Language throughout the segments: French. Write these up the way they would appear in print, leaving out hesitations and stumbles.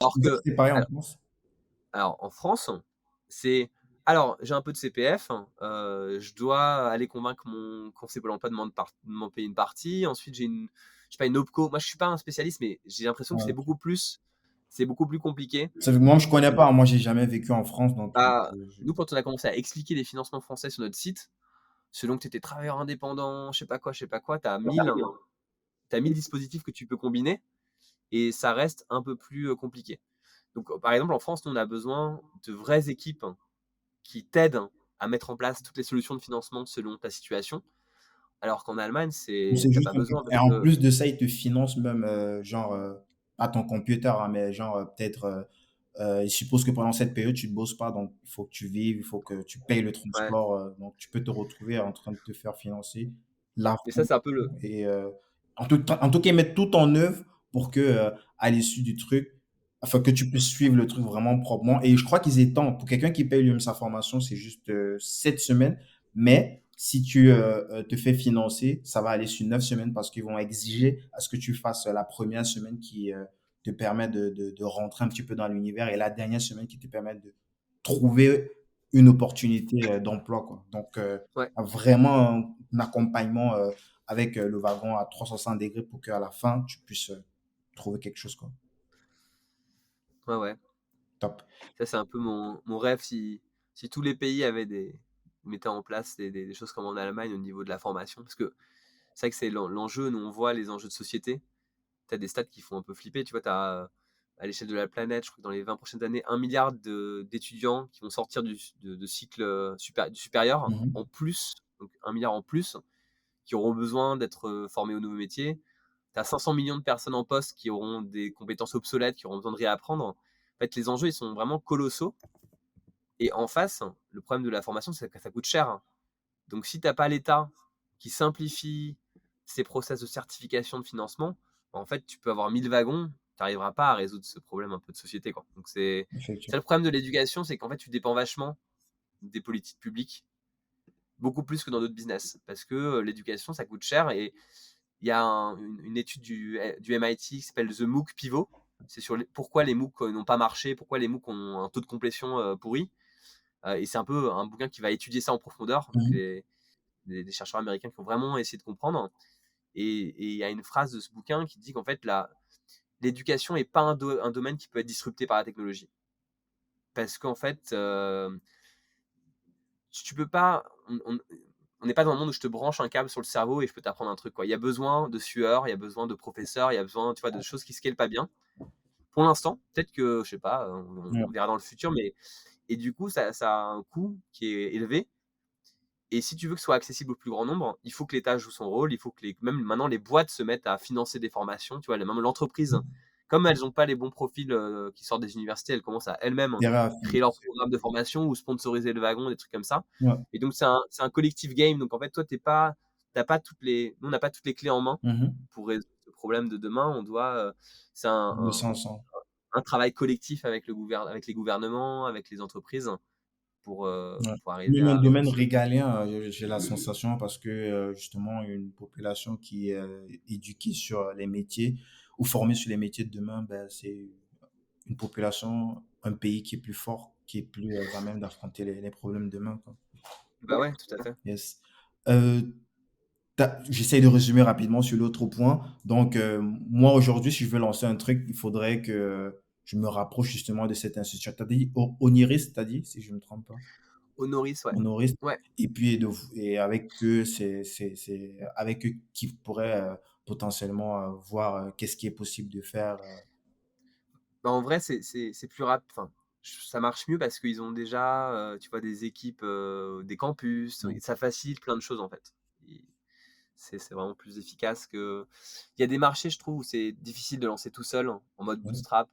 Alors C'est que c'est pareil en alors France? alors en France, c'est alors j'ai un peu de CPF, je dois aller convaincre mon conseiller Pôle emploi de m'en payer une partie. Ensuite, j'ai une je sais pas, une OPCO. Moi, je suis pas un spécialiste, mais j'ai l'impression que Ouais. c'est beaucoup plus compliqué. Ça fait que moi, je connais pas, hein. Moi, j'ai jamais vécu en France, donc Bah, je nous, quand on a commencé à expliquer les financements français sur notre site, selon que tu étais travailleur indépendant, je sais pas quoi, tu as 1000 dispositifs que tu peux combiner et ça reste un peu plus, compliqué. Donc, par exemple, en France, nous, on a besoin de vraies équipes qui t'aident à mettre en place toutes les solutions de financement selon ta situation, alors qu'en Allemagne, ou c'est tu as juste pas un besoin et parce en que plus de ça, ils te financent même, genre, pas ton computer, hein, mais genre, peut-être, ils supposent que pendant cette période, tu ne bosses pas, donc il faut que tu vives, il faut que tu payes le ouais, transport, donc tu peux te retrouver en train de te faire financer la mais ça, fin c'est un peu le et en tout cas, ils mettent tout en œuvre pour que, à l'issue du truc, enfin, que tu puisses suivre le truc vraiment proprement et je crois qu'ils étendent pour quelqu'un qui paye lui-même sa formation, c'est juste, 7 semaines, mais si tu, te fais financer, ça va aller sur 9 semaines parce qu'ils vont exiger à ce que tu fasses, la première semaine qui, te permet de rentrer un petit peu dans l'univers et la dernière semaine qui te permet de trouver une opportunité, d'emploi, quoi. Donc, ouais, vraiment un accompagnement, avec, le wagon à 360 degrés pour qu'à la fin, tu puisses, trouver quelque chose, quoi. ouais, ouais. Top. Ça, c'est un peu mon rêve si tous les pays avaient mettaient en place des choses comme en Allemagne au niveau de la formation. Parce que c'est vrai que c'est l'enjeu, nous, on voit les enjeux de société. Tu as des stats qui font un peu flipper. Tu vois, tu as, à l'échelle de la planète, je crois que dans les 20 prochaines années, 1 milliard d'étudiants qui vont sortir de cycle du supérieur Mmh. en plus, donc 1 milliard en plus, qui auront besoin d'être formés aux nouveaux métiers. Tu as 500 millions de personnes en poste qui auront des compétences obsolètes, qui auront besoin de réapprendre. En fait, les enjeux, ils sont vraiment colossaux. Et en face, le problème de la formation, c'est que ça coûte cher. Donc, si tu n'as pas l'État qui simplifie ces process de certification de financement, en fait, tu peux avoir 1000 wagons, tu n'arriveras pas à résoudre ce problème un peu de société, quoi. Donc, c'est Effectivement. le problème de l'éducation, c'est qu'en fait, tu dépends vachement des politiques publiques, beaucoup plus que dans d'autres business. Parce que l'éducation, ça coûte cher. Et il y a une étude du MIT qui s'appelle The MOOC Pivot. C'est sur pourquoi les MOOC n'ont pas marché, pourquoi les MOOC ont un taux de complétion pourri. Et c'est un peu un bouquin qui va étudier ça en profondeur. Donc, Mmh. des chercheurs américains qui ont vraiment essayé de comprendre. Et il y a une phrase de ce bouquin qui dit qu'en fait, l'éducation n'est pas un domaine qui peut être disrupté par la technologie. Parce qu'en fait, tu peux pas. On n'est pas dans un monde où je te branche un câble sur le cerveau et je peux t'apprendre un truc, quoi. Il y a besoin de sueur, il y a besoin de professeurs, il y a besoin, tu vois, de choses qui scalent pas bien. Pour l'instant, peut-être que, je sais pas, Ouais. on verra dans le futur, mais et du coup, ça a un coût qui est élevé. Et si tu veux que ce soit accessible au plus grand nombre, il faut que l'État joue son rôle, il faut que même maintenant les boîtes se mettent à financer des formations, tu vois, même l'entreprise, comme elles n'ont pas les bons profils qui sortent des universités, elles commencent à elles-mêmes Derrière la créer leur finance. programme de formation ou sponsoriser le wagon, des trucs comme ça. Ouais. Et donc c'est un collectif game. Donc en fait, toi, t'as pas nous, on n'a pas toutes les clés en main Mmh. pour résoudre ce problème de demain. On doit, c'est Le 500. un travail collectif avec avec les gouvernements, avec les entreprises Ouais. pour arriver Même un à domaine résoudre. régalien, j'ai la sensation parce que, justement, une population qui est, éduquée sur les métiers ou formée sur les métiers de demain, ben, c'est une population, un pays qui est plus fort, qui est plus, à même d'affronter les problèmes de demain, quoi. Bah ouais, tout à fait. Yes. Heu, j'essaye de résumer rapidement sur l'autre point. Donc, moi, aujourd'hui, si je veux lancer un truc, il faudrait que je me rapproche justement de cette institution. Tu as dit Oniris, tu as dit, si je ne me trompe pas? Honoris, ouais. Honoris Ouais. et puis et avec eux, c'est avec eux qui pourraient, potentiellement, voir, qu'est-ce qui est possible de faire, Bah, en vrai, c'est plus rapide. Enfin, ça marche mieux parce qu'ils ont déjà, tu vois, des équipes, des campus, mmh, ça facilite plein de choses, en fait. Et c'est vraiment plus efficace que il y a des marchés, je trouve, où c'est difficile de lancer tout seul, en mode ouais, bootstrap,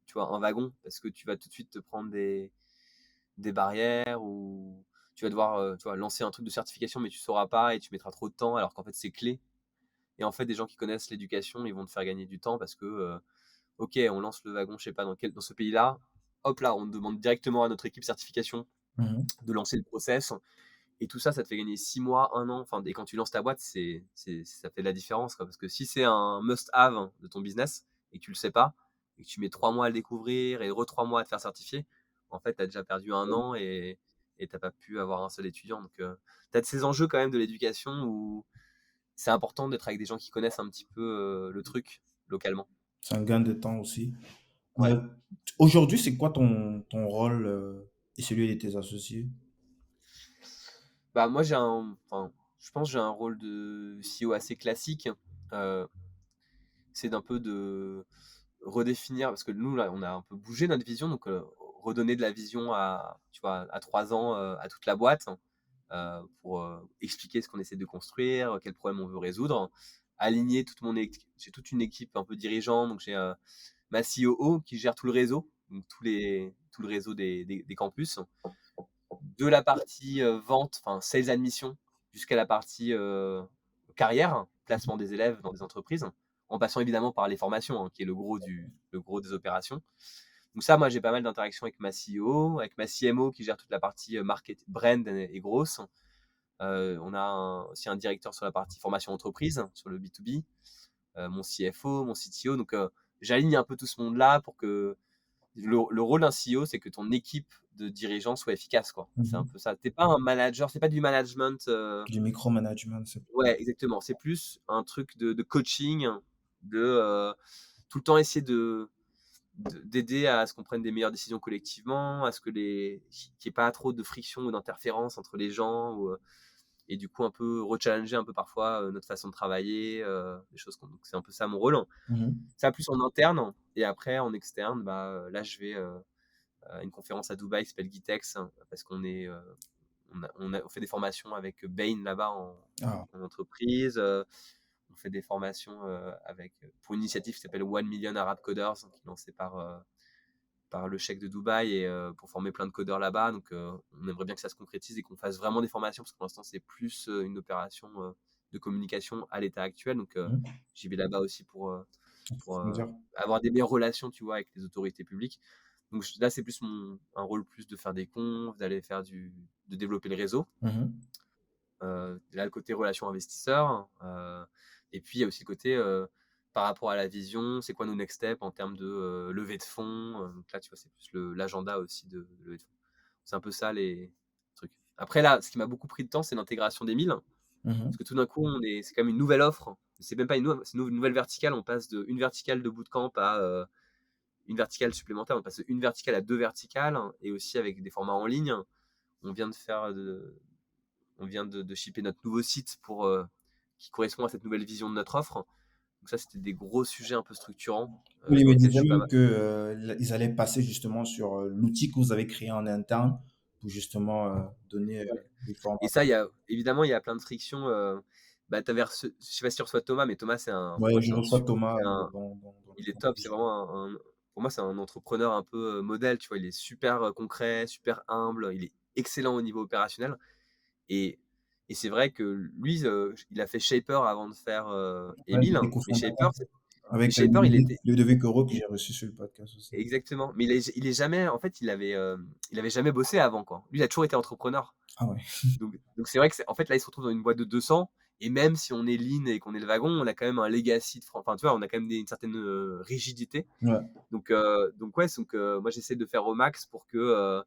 tu vois, un wagon, parce que tu vas tout de suite te prendre des barrières ou tu vas devoir, tu vois, lancer un truc de certification, mais tu sauras pas et tu mettras trop de temps alors qu'en fait, c'est clé. Et en fait, des gens qui connaissent l'éducation, ils vont te faire gagner du temps parce que, OK, on lance le wagon, je sais pas dans ce pays-là. Hop là, on demande directement à notre équipe certification mmh, de lancer le process et tout ça, ça te fait gagner 6 mois, 1 an. Enfin, et quand tu lances ta boîte, ça fait la différence, quoi. Parce que si c'est un must have de ton business et que tu le sais pas, et que tu mets 3 mois à le découvrir et re 3 mois à te faire certifier, en fait, tu as déjà perdu un an et tu pas pu avoir un seul étudiant. Donc, tu as ces enjeux quand même de l'éducation où c'est important d'être avec des gens qui connaissent un petit peu le truc localement. C'est un gain de temps aussi. Ouais. Euh, Aujourd'hui, c'est quoi ton rôle et celui de tes associés? Bah, moi, je pense que j'ai un rôle de CEO assez classique. Euh, c'est d'un peu de redéfinir, parce que nous, là, on a un peu bougé notre vision, donc redonner de la vision à, tu vois, à 3 ans à toute la boîte pour expliquer ce qu'on essaie de construire, quels problèmes on veut résoudre, aligner j'ai toute une équipe un peu dirigeante, donc j'ai ma COO qui gère tout le réseau, donc tout le réseau des campus, de la partie vente, enfin sales admission, jusqu'à la partie carrière, placement des élèves dans des entreprises, en passant évidemment par les formations, hein, qui est le gros des opérations. Donc ça, moi, j'ai pas mal d'interactions avec ma CEO, avec ma CMO qui gère toute la partie market, brand et grosse. On a aussi un directeur sur la partie formation entreprise, sur le B2B, mon CFO, mon CTO. Donc, j'aligne un peu tout ce monde-là pour que le rôle d'un CEO, c'est que ton équipe de dirigeants soit efficace, quoi. C'est un Mhm. peu ça. T'es pas un manager, c'est pas du management. Du micromanagement, c'est Ouais, exactement. C'est plus un truc de coaching, de tout le temps essayer d'aider à ce qu'on prenne des meilleures décisions collectivement, à ce que qu'il n'y ait pas trop de friction ou d'interférence entre les gens, et du coup un peu rechallenger un peu parfois notre façon de travailler, des choses donc c'est un peu ça mon rôle. Mhm. Ça plus en interne, et après en externe, bah, là je vais à une conférence à Dubaï qui s'appelle Gitex, hein, parce qu'on est, on fait des formations avec Bain là-bas Ah. en entreprise. On fait des formations pour une initiative qui s'appelle One Million Arab Coders, qui est lancée par le chèque de Dubaï et pour former plein de codeurs là-bas. Donc, on aimerait bien que ça se concrétise et qu'on fasse vraiment des formations, parce que pour l'instant, c'est plus une opération de communication à l'état actuel. Donc, Mhm. j'y vais là-bas aussi pour Faut dire. avoir des meilleures relations, tu vois, avec les autorités publiques. Donc là, c'est plus un rôle plus de faire des confs, d'aller faire de développer le réseau. Mhm. Là, le côté relation investisseur. Et puis, il y a aussi le côté par rapport à la vision, c'est quoi nos next steps en termes de levée de fonds. Donc là, tu vois, c'est plus l'agenda aussi de levée de fonds. C'est un peu ça les trucs. Après, là, ce qui m'a beaucoup pris de temps, c'est l'intégration des 1000. Mhm. Parce que tout d'un coup, c'est quand même une nouvelle offre. C'est même pas c'est une nouvelle verticale. On passe d'une verticale de bootcamp à une verticale supplémentaire. On passe d'une verticale à deux verticales, et aussi avec des formats en ligne. On vient de faire on vient de shipper notre nouveau site qui correspond à cette nouvelle vision de notre offre. Donc ça, c'était des gros sujets un peu structurants Oui, il dans me lesquels je disait suis pas même mal. que, ils allaient passer justement sur l'outil que vous avez créé en interne pour justement donner Ouais. des Et formations. ça, évidemment, il y a plein de frictions. Bah, je sais pas si tu reçois Thomas, mais Thomas, pour Ouais, moi, je reçois Thomas dans le il est groupe top. que C'est j'ai. vraiment pour moi, c'est un entrepreneur un peu modèle. Tu vois, il est super concret, super humble. Il est excellent au niveau opérationnel. Et, et c'est vrai que lui, il a fait Shaper avant de faire Ouais, Emile. j'étais Mais cofondateur avec Shaper, il était Ludovic Euro que j'ai reçu sur le podcast aussi. exactement. Mais il est jamais, en fait, il avait jamais bossé avant, quoi. Lui, il a toujours été entrepreneur. Ah ouais. Donc c'est vrai que en fait, là, il se retrouve dans une boîte de 200. Et même si on est lean et qu'on est le wagon, on a quand même un legacy enfin, tu vois, on a quand même une certaine rigidité. Ouais, Donc ouais, moi, j'essaie de faire au max pour que,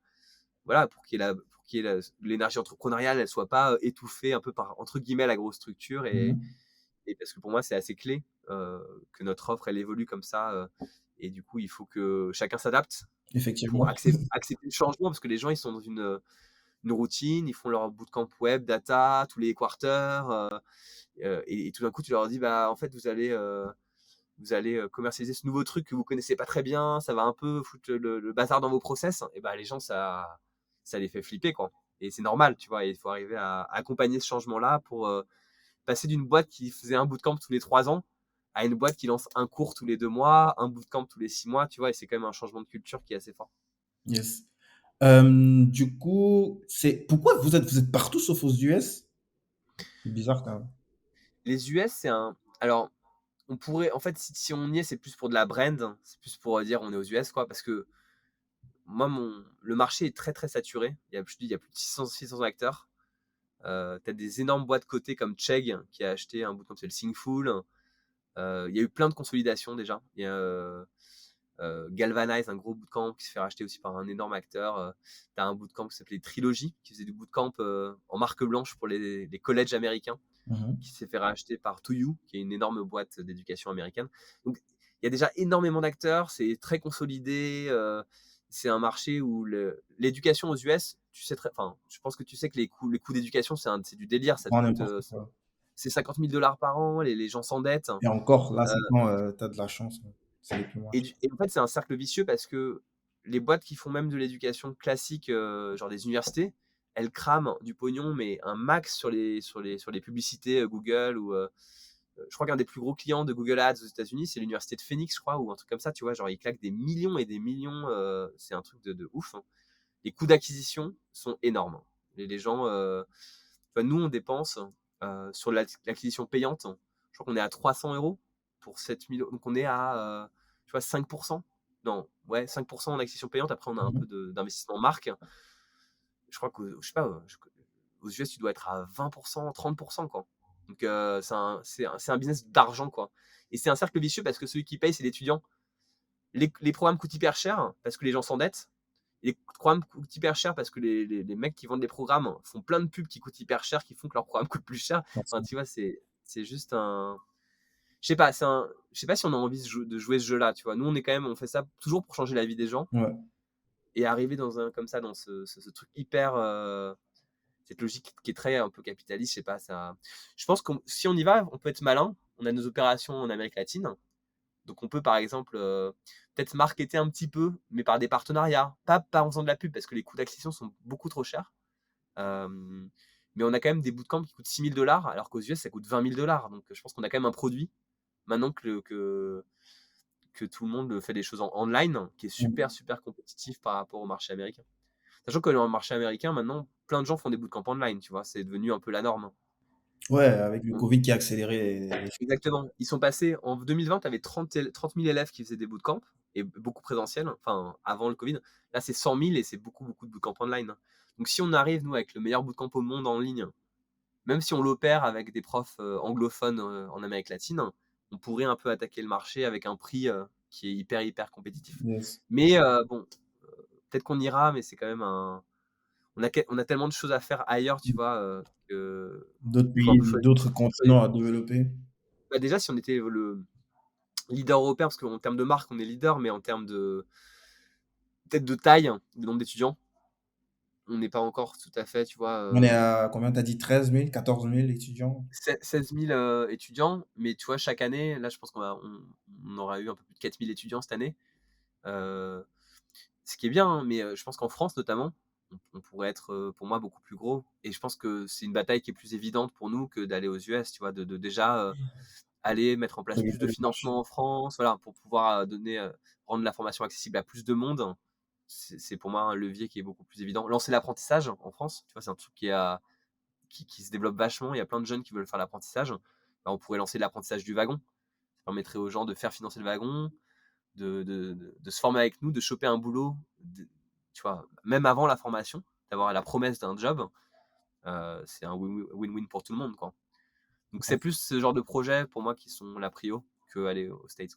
voilà, pour qu'il y ait l'énergie entrepreneuriale, elle soit pas étouffée un peu par, entre guillemets, la grosse structure. mhm, Et parce que pour moi, c'est assez clé que notre offre, elle évolue comme ça. Et du coup, il faut que chacun s'adapte pour effectivement. accepter le changement, parce que les gens, ils sont dans une routine, ils font leur bootcamp web, data, tous les quarters, et tout d'un coup, tu leur dis, bah, en fait, vous allez commercialiser ce nouveau truc que vous connaissez pas très bien, ça va un peu foutre le bazar dans vos process, et bah, les gens, ça les fait flipper, quoi. Et c'est normal, tu vois, et il faut arriver à accompagner ce changement-là pour passer d'une boîte qui faisait un bootcamp tous les 3 ans à une boîte qui lance un cours tous les 2 mois, un bootcamp tous les 6 mois, tu vois, et c'est quand même un changement de culture qui est assez fort. Yes. Du coup, c'est pourquoi vous êtes partout sauf aux US? C'est bizarre quand même. Les US, alors, on pourrait, en fait, si on y est, c'est plus pour de la brand, c'est plus pour dire on est aux US, quoi, parce que moi, le marché est très très saturé. Il y a plus de 600 acteurs. Tu as des énormes boîtes cotées comme Chegg qui a acheté un bootcamp, c'est le Singful. Il y a eu plein de consolidations déjà. Galvanize, un gros bootcamp qui se fait racheter aussi par un énorme acteur. Tu as un bootcamp qui s'appelait Trilogy, qui faisait du bootcamp en marque blanche pour les collèges américains, Mhm. qui s'est fait racheter par 2U, qui est une énorme boîte d'éducation américaine. Donc, il y a déjà énormément d'acteurs, c'est très consolidé. C'est un marché où l'éducation aux US, tu sais enfin, je pense que tu sais que les coûts d'éducation, c'est du délire. Ça te Prends coûte, n'importe quoi. c'est 50 000 dollars par an, les gens s'endettent. Et encore, là, Euh, c'est quand tu as de la chance, hein. C'est les plus et, moches. et en fait, c'est un cercle vicieux parce que les boîtes qui font même de l'éducation classique, genre des universités, elles crament du pognon, mais un max sur les publicités Google ou je crois qu'un des plus gros clients de Google Ads aux États-Unis, c'est l'université de Phoenix, je crois, ou un truc comme ça, tu vois. Genre, ils claquent des millions et des millions. C'est un truc de ouf, hein. Les coûts d'acquisition sont énormes. Les gens, tu vois, nous, on dépense sur l'acquisition payante. Je crois qu'on est à 300 euros pour 7000 euros. Donc, on est à, tu vois, 5%. Non, ouais, 5% en acquisition payante. Après, on a un Mhm. peu d'investissement marque. Je crois que, je sais pas, aux US, tu dois être à 20%, 30%, quoi. Donc, c'est un business d'argent, quoi. Et c'est un cercle vicieux parce que celui qui paye, c'est l'étudiant. Les programmes coûtent hyper cher parce que les gens s'endettent. Et les programmes coûtent hyper cher parce que les mecs qui vendent les programmes font plein de pubs qui coûtent hyper cher, qui font que leurs programmes coûtent plus cher. Enfin, tu vois, c'est juste un. Je sais pas, je sais pas si on a envie de jouer ce jeu-là, tu vois. Nous, on fait ça toujours pour changer la vie des gens Ouais. et arriver comme ça, dans ce truc hyper, cette logique qui est très un peu capitaliste, je sais pas, ça. Je pense que si on y va, on peut être malin. On a nos opérations en Amérique latine, donc on peut par exemple peut-être marketer un petit peu, mais par des partenariats, pas en faisant de la pub parce que les coûts d'acquisition sont beaucoup trop chers. Euh, mais on a quand même des bootcamps qui coûtent 6 000 dollars, alors qu'aux US ça coûte 20 000 dollars. Donc je pense qu'on a quand même un produit maintenant que tout le monde fait des choses en online, qui est super super compétitif par rapport au marché américain. Sachant que dans le marché américain maintenant, plein de gens font des bootcamps online, tu vois, c'est devenu un peu la norme. Ouais, avec le On- Covid qui a accéléré les choses. Exactement. Ils sont passés en 2020, tu avais 30 000 élèves qui faisaient des bootcamps et beaucoup présentiels, enfin avant le Covid. Là, c'est 100 000 et c'est beaucoup, beaucoup de bootcamps online. Donc, si on arrive, nous, avec le meilleur bootcamp au monde en ligne, même si on l'opère avec des profs anglophones en Amérique latine, on pourrait un peu attaquer le marché avec un prix qui est hyper, hyper compétitif. Yes. Mais bon, peut-être qu'on ira, mais c'est quand même un. On a tellement de choses à faire ailleurs, tu vois, que D'autres faut un pays, peu choisir. d'autres continents à développer. Bah, déjà, si on était le leader européen, parce qu'en termes de marque, on est leader, mais en termes de peut-être de taille, de nombre d'étudiants, on n'est pas encore tout à fait, tu vois, On est à combien? Tu as dit 13 000, 14 000 étudiants? 16 000 étudiants, mais tu vois, chaque année, là, je pense on aura eu un peu plus de 4 000 étudiants cette année, euh, ce qui est bien, hein, mais je pense qu'en France, notamment, on pourrait être, pour moi, beaucoup plus gros. Et je pense que c'est une bataille qui est plus évidente pour nous que d'aller aux US, tu vois, de déjà aller mettre en place plus de Dominer le marché. financement en France, voilà, pour pouvoir rendre la formation accessible à plus de monde. C'est pour moi un levier qui est beaucoup plus évident. Lancer l'apprentissage en France, tu vois, c'est un truc qui se développe vachement. Il y a plein de jeunes qui veulent faire l'apprentissage. Bah, on pourrait lancer l'apprentissage du wagon. Ça permettrait aux gens de faire financer le wagon, de se former avec nous, de choper un boulot, tu vois, même avant la formation, d'avoir la promesse d'un job. C'est un win-win pour tout le monde, quoi. Donc c'est plus ce genre de projet pour moi qui sont la prio que aller aux States.